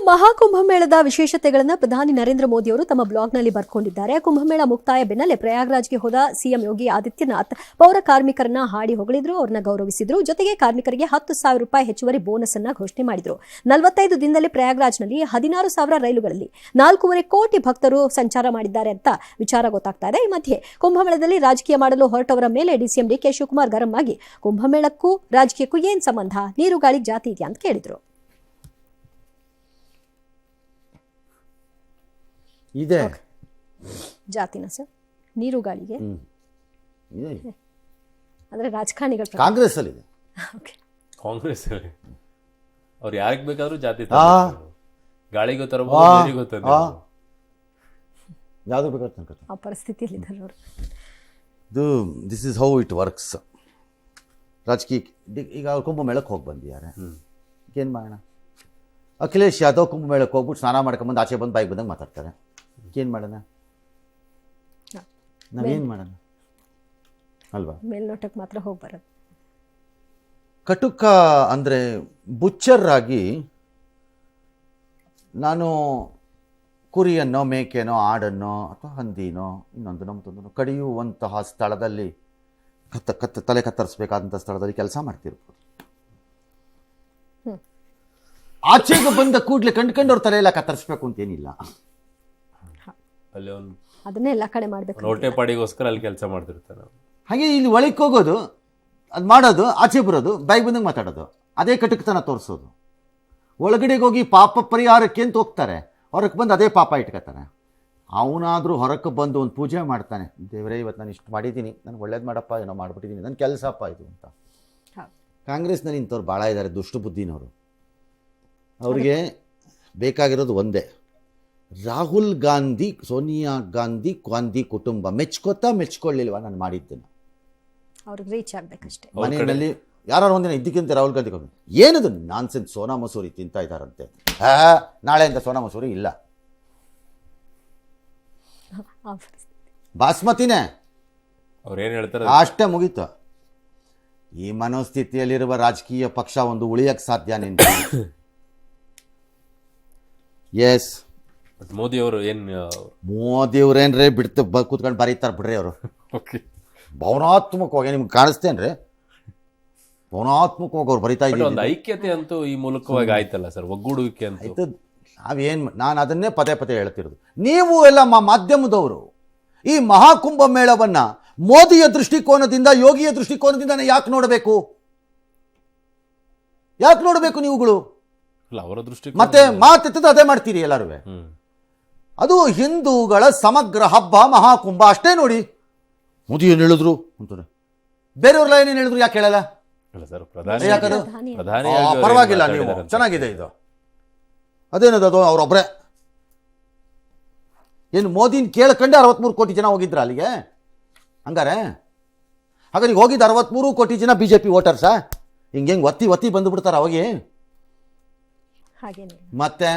ಮಹಾಕುಂಭಮೇಳದ ವಿಶೇಷತೆಗಳನ್ನು ಪ್ರಧಾನಿ ನರೇಂದ್ರ ಮೋದಿ ಅವರು ತಮ್ಮ ಬ್ಲಾಗ್ನಲ್ಲಿ ಬರ್ಕೊಂಡಿದ್ದಾರೆ. ಕುಂಭಮೇಳ ಮುಕ್ತಾಯ ಬೆನ್ನಲ್ಲೇ ಪ್ರಯಾಗ್ರಾಜ್ಗೆ ಹೋದ ಸಿಎಂ ಯೋಗಿ ಆದಿತ್ಯನಾಥ್ ಪೌರ ಕಾರ್ಮಿಕರನ್ನ ಹಾಡಿ ಹೊಗಳಿದ್ರು, ಅವ್ರನ್ನ ಗೌರವಿಸಿದ್ರು. ಜೊತೆಗೆ ಕಾರ್ಮಿಕರಿಗೆ 10,000 ರೂಪಾಯಿ ಹೆಚ್ಚುವರಿ ಬೋನಸ್ ಅನ್ನ ಘೋಷಣೆ ಮಾಡಿದ್ರು. 45 ದಿನದಲ್ಲಿ ಪ್ರಯಾಗ್ರಾಜ್ನಲ್ಲಿ 16,000 ರೈಲುಗಳಲ್ಲಿ 4.5 ಕೋಟಿ ಭಕ್ತರು ಸಂಚಾರ ಮಾಡಿದ್ದಾರೆ ಅಂತ ವಿಚಾರ ಗೊತ್ತಾಗ್ತಾ ಇದೆ. ಈ ಮಧ್ಯೆ ಕುಂಭಮೇಳದಲ್ಲಿ ರಾಜಕೀಯ ಮಾಡಲು ಹೊರಟವರ ಮೇಲೆ ಡಿಸಿಎಂ ಡಿಕೆ ಶಿವಕುಮಾರ್ ಗರಂ ಆಗಿ ಕುಂಭಮೇಳಕ್ಕೂ ರಾಜಕೀಯಕ್ಕೂ ಏನ್ ಸಂಬಂಧ, ನೀರು ಗಾಳಿಗೆ ಜಾತಿ ಇದೆಯಾ ಅಂತ ಕೇಳಿದ್ರು. ಇದೆ ಜಾತಿನ ಸರ್ ನೀರು ಗಾಳಿಗೆ ಅಂದ್ರೆ ರಾಜಕಾರಣಿಗಳು ಕಾಂಗ್ರೆಸ್ ಅಲ್ಲಿ ಇದೆ. ಕಾಂಗ್ರೆಸ್ ಅಲ್ಲಿ ಅವ್ರು ಯಾರಿಗೆ ಬೇಕಾದ್ರೂ ಜಾತಿ ಗಾಳಿಗೂ ತರಬಹುದು, ನೀರಿಗೂ ತರಬಹುದು, ಯಾವ್ದು ಬೇಕಾದ್ರೆ ಆ ಪರಿಸ್ಥಿತಿಯಲ್ಲಿ ಇದ್ದಾರೆ ಅವರು. This is how it works. ರಾಜಕೀಯ ಈಗ ಅವ್ರು ಕುಂಭಮೇಳಕ್ಕೆ ಹೋಗಿ ಬಂದಿದ್ದಾರೆ, ಏನು ಮಾಡೋಣ? ಅಖಿಲೇಶ್ ಯಾದವ್ ಕುಂಭಮೇಳಕ್ಕೆ ಹೋಗ್ಬಿಟ್ಟು ಸ್ನಾನ ಮಾಡ್ಕೊಂಬಂದು ಆಚೆ ಬಂದು ಬಾಯಿಗೆ ಬಂದಂಗೆ ಮಾತಾಡ್ತಾರೆ. ಏನು ಮಾಡೋಣ? ನಾವೇನು ಮಾಡೋಣ ಅಲ್ವಾ? ಮೇಲ್ನೋಟಕ್ಕೆ ಮಾತ್ರ ಹೋಗಿ ಬರೋದು. ಕಟುಕ ಅಂದರೆ ಬುಚ್ಚರಾಗಿ ನಾನು ಕುರಿಯನ್ನೋ ಮೇಕೆನೋ ಆಡನ್ನೋ ಅಥವಾ ಹಂದಿನೋ ಇನ್ನೊಂದು ನಮ್ಮದೊಂದು ಕಡಿಯುವಂತಹ ಸ್ಥಳದಲ್ಲಿ ತಲೆ ಕತ್ತರಿಸ್ಬೇಕಾದಂಥ ಸ್ಥಳದಲ್ಲಿ ಕೆಲಸ ಮಾಡ್ತಿರ್ಬೋದು. ಆಚೆಗೆ ಬಂದ ಕೂಡಲೇ ಕಂಡ್ಕೊಂಡವ್ರ ತಲೆ ಎಲ್ಲ ಕತ್ತರಿಸ್ಬೇಕು ಅಂತೇನಿಲ್ಲ. ಅಲ್ಲಿ ಒಂದು ಅದನ್ನೇ ಎಲ್ಲ ಕಡೆ ಮಾಡಬೇಕು, ಹೊಟ್ಟೆ ಪಾಡಿಗೋಸ್ಕರ ಅಲ್ಲಿ ಕೆಲಸ ಮಾಡ್ತಿರ್ತಾರೆ. ಹಾಗೆ ಇಲ್ಲಿ ಒಳಗೆ ಹೋಗೋದು, ಅದು ಮಾಡೋದು, ಆಚೆ ಬರೋದು, ಬಾಯಿಗೆ ಬಂದಂಗೆ ಮಾತಾಡೋದು, ಅದೇ ಕಟುಕತನ ತೋರಿಸೋದು. ಒಳಗಡೆಗೆ ಹೋಗಿ ಪಾಪ ಪರಿಹಾರಕ್ಕೆ ಅಂತ ಹೋಗ್ತಾರೆ, ಹೊರಕ್ಕೆ ಬಂದು ಅದೇ ಪಾಪ ಇಟ್ಕೊತಾನೆ. ಅವನಾದರೂ ಹೊರಕ್ಕೆ ಬಂದು ಒಂದು ಪೂಜೆ ಮಾಡ್ತಾನೆ, ದೇವರೇ ಇವತ್ತು ನಾನು ಇಷ್ಟು ಮಾಡಿದ್ದೀನಿ, ನನಗೆ ಒಳ್ಳೇದು ಮಾಡಪ್ಪ, ಏನೋ ಮಾಡಿಬಿಟ್ಟಿದ್ದೀನಿ, ನನ್ನ ಕೆಲಸಪ್ಪ ಇದು ಅಂತ. ಕಾಂಗ್ರೆಸ್ನಲ್ಲಿ ಇಂಥವ್ರು ಭಾಳ ಇದ್ದಾರೆ, ದುಷ್ಟು ಬುದ್ಧಿನವರು. ಅವ್ರಿಗೆ ಬೇಕಾಗಿರೋದು ಒಂದೇ, ರಾಹುಲ್ ಗಾಂಧಿ, ಸೋನಿಯಾ ಗಾಂಧಿ ಕುಟುಂಬ ಮೆಚ್ಕೊಳ್ಳಿಲ್ವ ನಾನು ಮಾಡಿದ್ದೇನೆ. ಅವ್ರಿಗೆ ರೀಚ್ ಆಗ್ಬೇಕಷ್ಟೇ. ಮನೆಯಲ್ಲಿ ಯಾರು ಒಂದಿನ ಇದ್ದಕ್ಕಿಂತ ರಾಹುಲ್ ಗಾಂಧಿ ಏನದು ನಾನ್ಸೆನ್ಸ್, ಸೋನಾ ಮಸೂರಿ ತಿಂತಾ ಇದ್ದಾರಂತೆ, ನಾಳೆಯಿಂದ ಸೋನಾ ಮಸೂರಿ ಇಲ್ಲ, ಬಾಸ್ಮತಿನೇ, ಅವ್ರು ಏನು ಹೇಳ್ತಾರೆ ಅಷ್ಟೇ ಮುಗೀತು. ಈ ಮನೋಸ್ಥಿತಿಯಲ್ಲಿರುವ ರಾಜಕೀಯ ಪಕ್ಷ ಒಂದು ಉಳಿಯಕ್ಕೆ ಸಾಧ್ಯ ನಿಂತ. ಎಸ್, ಮೋದಿ ಅವರು ಮೋದಿಯವ್ರೇನ್ರಿ ಬಿಡ್ತು ಕೂತ್ಕೊಂಡು ಬರೀತಾರೆ ಬಿಡ್ರಿ ಅವರು. ಭಾವನಾತ್ಮಕವಾಗಿ ನಿಮ್ಗೆ ಕಾಣಿಸ್ತೇನ್ರಿ? ಭಾವನಾತ್ಮಕವಾಗಿ ಅವ್ರು ಬರಿತಾ ಇದ್ದೀವಿ. ಒಂದು ಐಕ್ಯತೆ ಅಂತೂ ಈ ಮೂಲಕವಾಗಿ ಆಯ್ತಲ್ಲ ಸರ್, ಒಗ್ಗೂಡುವಿಕೆ ಅಂತ ಆಯ್ತು. ನಾನು ಅದನ್ನೇ ಪದೇ ಹೇಳ್ತಿರೋದು. ನೀವು ಎಲ್ಲ ಮಾಧ್ಯಮದವರು ಈ ಮಹಾಕುಂಭ ಮೇಳವನ್ನ ಮೋದಿಯ ದೃಷ್ಟಿಕೋನದಿಂದ, ಯೋಗಿಯ ದೃಷ್ಟಿಕೋನದಿಂದ ಯಾಕೆ ನೋಡಬೇಕು? ನೀವುಗಳು? ಅವರ ದೃಷ್ಟಿ ಮತ್ತೆ ಮಾತೆತ್ತದ ಅದೇ ಮಾಡ್ತೀರಿ ಎಲ್ಲರೂ. ಅದು ಹಿಂದೂಗಳ ಸಮಗ್ರ ಹಬ್ಬ ಮಹಾಕುಂಭ ಅಷ್ಟೇ ನೋಡಿ. ಮೋದಿ ಏನು ಹೇಳಿದ್ರು ಅಂತಾರೆ, ಬೇರೆಯವ್ರೆಲ್ಲ ಏನೇನು ಹೇಳಿದ್ರು ಯಾಕೆ ಹೇಳಲ್ಲ? ಪರವಾಗಿಲ್ಲ, ನೀವು ಚೆನ್ನಾಗಿದೆ ಇದು, ಅದೇನದು ಅದು ಅವರೊಬ್ಬರೇ. ಏನು ಮೋದಿನ ಕೇಳ್ಕೊಂಡೆ 63 ಕೋಟಿ ಜನ ಹೋಗಿದ್ರ ಅಲ್ಲಿಗೆ? ಹಂಗಾರೆ ಈಗ ಹೋಗಿದ್ದ 63 ಕೋಟಿ ಜನ ಬಿಜೆಪಿ ವೋಟರ್ಸಾ? ಹಿಂಗೆ ಒತ್ತಿ ಬಂದು ಬಿಡ್ತಾರ ಅವಾಗೆ? ಮತ್ತೆ